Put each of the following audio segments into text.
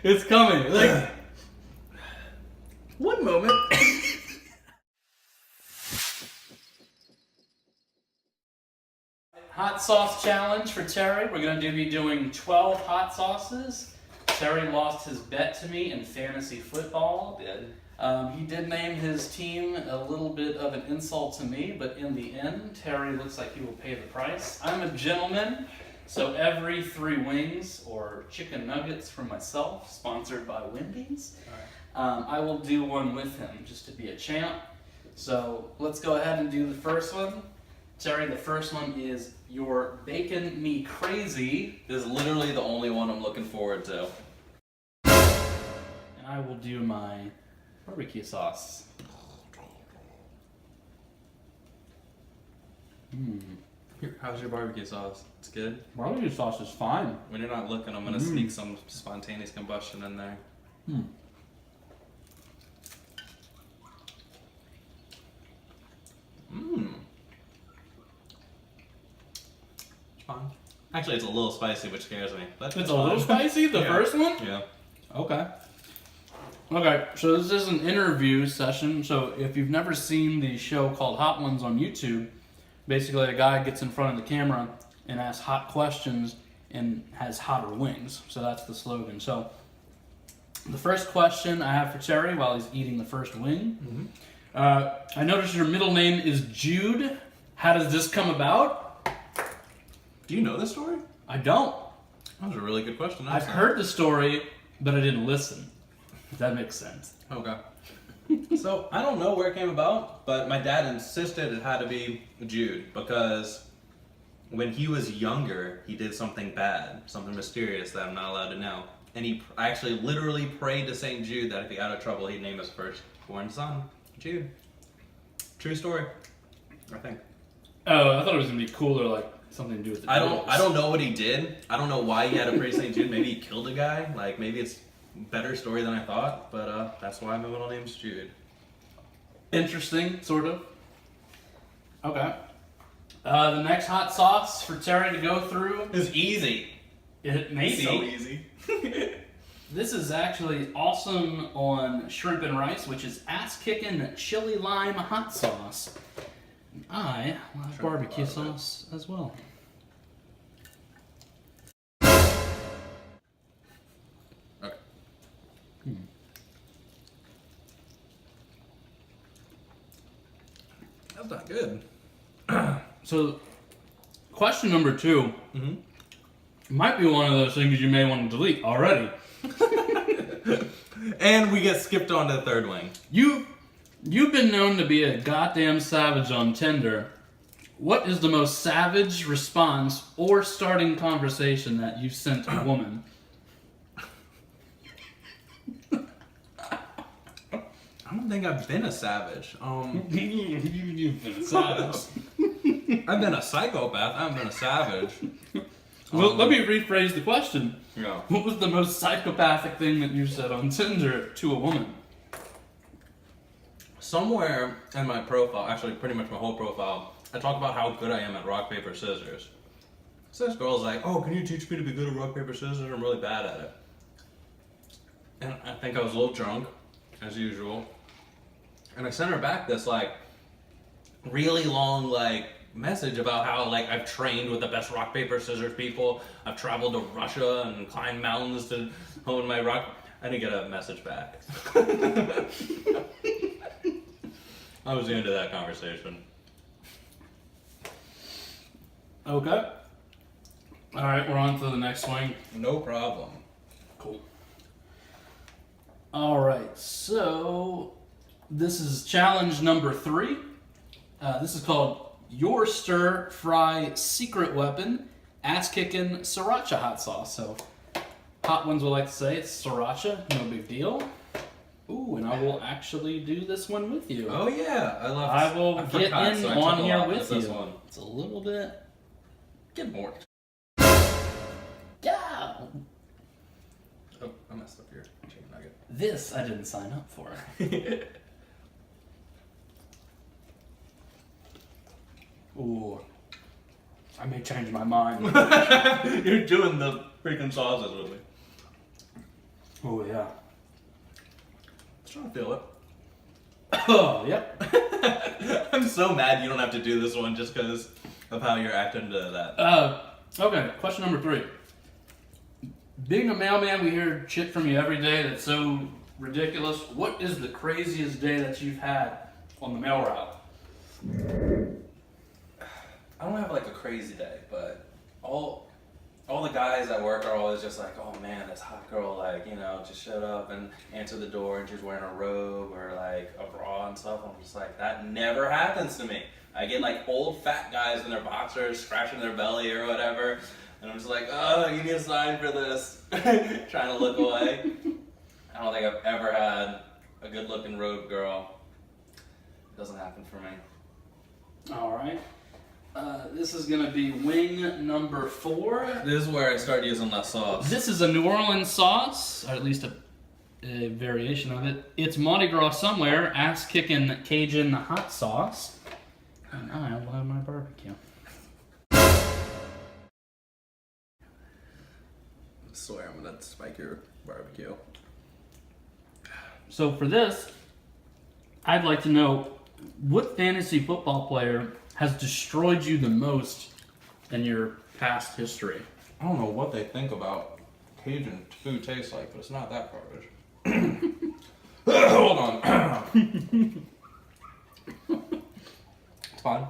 It's coming. Like, one moment. hot sauce challenge for Terry. We're going to be doing 12 hot sauces. Terry lost his bet to me in fantasy football. He did name his team a little bit of an insult to me, but in the end, Terry looks like he will pay the price. I'm a gentleman, so every 3 wings or chicken nuggets for myself, sponsored by Wendy's, I will do one with him just to be a champ. So let's go ahead and do the first one. Terry, the first one is your Bacon Me Crazy. This is literally the only one I'm looking forward to. And I will do my barbecue sauce. How's your barbecue sauce? It's good? Barbecue sauce is fine. When you're not looking, I'm going to sneak some spontaneous combustion in there. Fine. Actually, it's a little spicy, which scares me. But It's a little spicy, the first one? Yeah. Okay. Okay, so this is an interview session. So if you've never seen the show called Hot Ones on YouTube, basically a guy gets in front of the camera and asks hot questions and has hotter wings. So that's the slogan. So the first question I have for Terry while he's eating the first wing. I noticed your middle name is Jude. How does this come about? Do you know this story? I don't. That was a really good question. I've heard the story, but I didn't listen. If that makes sense. Okay. So, I don't know where it came about, but my dad insisted it had to be Jude because when he was younger, he did something bad, something mysterious that I'm not allowed to know. And he actually literally prayed to St. Jude that if he got out of trouble, he'd name his firstborn son Jude. True story, I think. Oh, I thought it was going to be cooler, like something to do with the I don't know what he did. I don't know why he had to pray St. Jude. Maybe he killed a guy. Like, maybe it's better story than I thought, but that's why my middle name's Jude. Interesting, sort of. Okay. The next hot sauce for Terry to go through It's easy. it may be. So easy. This is actually awesome on shrimp and rice, which is ass-kicking chili lime hot sauce. I love barbecue sauce as well. Okay. That's not good. So, question number 2 might be one of those things you may want to delete already. And we get skipped on to the third wing. You've been known to be a goddamn savage on Tinder. What is the most savage response or starting conversation that you've sent a woman? I don't think I've been a savage. You've been savage. I've been a psychopath. I haven't been a savage. Well, let me rephrase the question. Yeah. What was the most psychopathic thing that you said on Tinder to a woman? Somewhere in my profile, actually pretty much my whole profile, I talk about how good I am at rock, paper, scissors. So this girl's like, oh, can you teach me to be good at rock, paper, scissors? I'm really bad at it. And I think I was a little drunk, as usual. And I sent her back this, like, really long, like, message about how, like, I've trained with the best rock, paper, scissors people. I've traveled to Russia and climbed mountains to hone my rock. I didn't get a message back. I was into that conversation. Okay. Alright, we're on to the next swing. No problem. Cool. Alright, so this is challenge number 3. This is called Your Stir Fry Secret Weapon Ass-Kicking Sriracha Hot Sauce. So, hot ones would like to say it's sriracha, no big deal. Ooh, and I will actually do this one with you. Oh yeah, I will get in on here with you. One. It's a little bit. Get more. Yeah. Oh, I messed up your chicken nugget. This I didn't sign up for. Ooh. I may change my mind. You're doing the freaking sauces with me. Oh yeah. Just trying to feel it. Oh yep. I'm so mad you don't have to do this one just because of how you're acting to that. Okay. Question number 3. Being a mailman, we hear shit from you every day that's so ridiculous. What is the craziest day that you've had on the mail route? I don't have like a crazy day, but all the guys at work are always just like, oh man, this hot girl, like, you know, just showed up and answered the door and she's wearing a robe or like a bra and stuff. I'm just like, that never happens to me. I get like old fat guys in their boxers scratching their belly or whatever, and I'm just like, oh, you need a sign for this. Trying to look away. I don't think I've ever had a good looking robe girl. It doesn't happen for me. All right. This is going to be wing number 4. This is where I start using less sauce. This is a New Orleans sauce, or at least a variation of it. It's Mardi Gras somewhere, ass-kicking Cajun hot sauce. And I love my barbecue. I swear I'm gonna spike your barbecue. So for this, I'd like to know what fantasy football player has destroyed you the most in your past history. I don't know what they think about Cajun food tastes like, but it's not that garbage. Hold on. It's fine.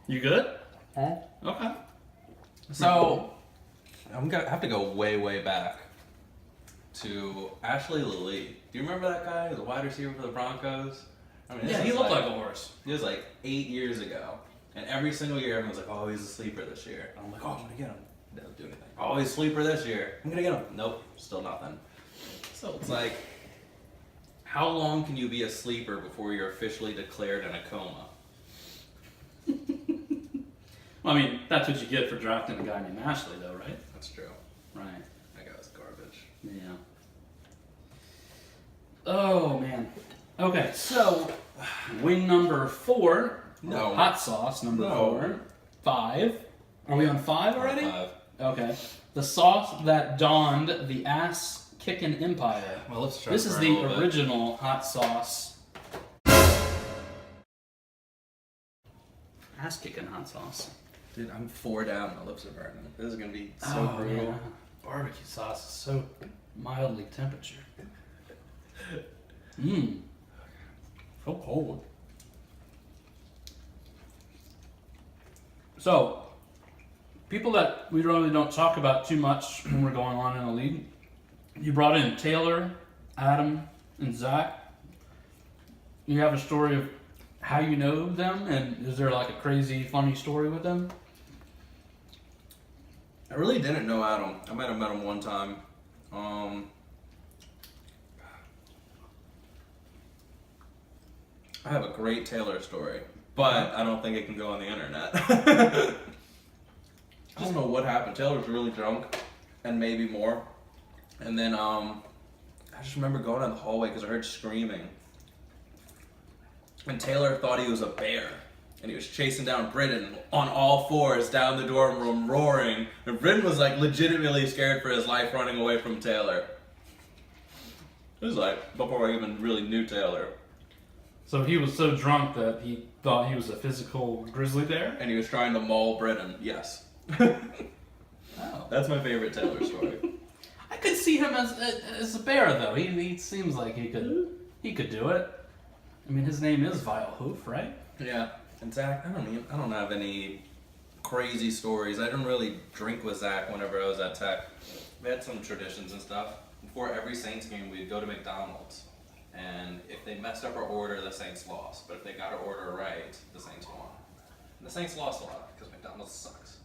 You good? Huh? Okay. So, I'm gonna have to go way, way back to Ashley Lilly. Do you remember that guy? He was a wide receiver for the Broncos. I mean, Yeah, he looked like a horse. It was like 8 years ago. And every single year, everyone's like, oh, he's a sleeper this year. And I'm like, oh, I'm gonna get him. He doesn't do anything. Oh, he's a sleeper this year. I'm gonna get him. Nope, still nothing. So it's like, how long can you be a sleeper before you're officially declared in a coma? Well, I mean, that's what you get for drafting a guy named Ashley, though, right? That's true. Right. That guy was garbage. Yeah. Oh, man. Okay, so wing number 4. No. Hot sauce number No. 4. 5. Are we on 5 already? 5. Okay. The sauce that dawned the ass-kicking empire. Well, let's try This to is burn a the little bit. original hot sauce. Ass-kicking hot sauce. Dude, I'm 4 down. My lips are burning. This is gonna be so brutal. Man. Barbecue sauce is so mildly temperatured. Mmm. So cold. So, people that we really don't talk about too much when we're going on in the league. You brought in Taylor, Adam, and Zach. You have a story of how you know them, and is there like a crazy, funny story with them? I really didn't know Adam. I might have met him one time. I have a great Taylor story, but I don't think it can go on the internet. I don't know what happened. Taylor was really drunk, and maybe more. And then I just remember going down the hallway because I heard screaming. And Taylor thought he was a bear. And he was chasing down Britton on all fours down the dorm room, roaring. And Britton was like legitimately scared for his life running away from Taylor. It was like before I even really knew Taylor. So he was so drunk that he thought he was a physical grizzly bear? And he was trying to maul Britton, yes. Oh. That's my favorite Taylor story. I could see him as a bear, though. He seems like he could do it. I mean, his name is Vile Hoof, right? Yeah. And Zach, I don't have any crazy stories. I didn't really drink with Zach whenever I was at Tech. We had some traditions and stuff. Before every Saints game, we'd go to McDonald's. And if they messed up our order, the Saints lost. But if they got our order right, the Saints won. And the Saints lost a lot because McDonald's sucks.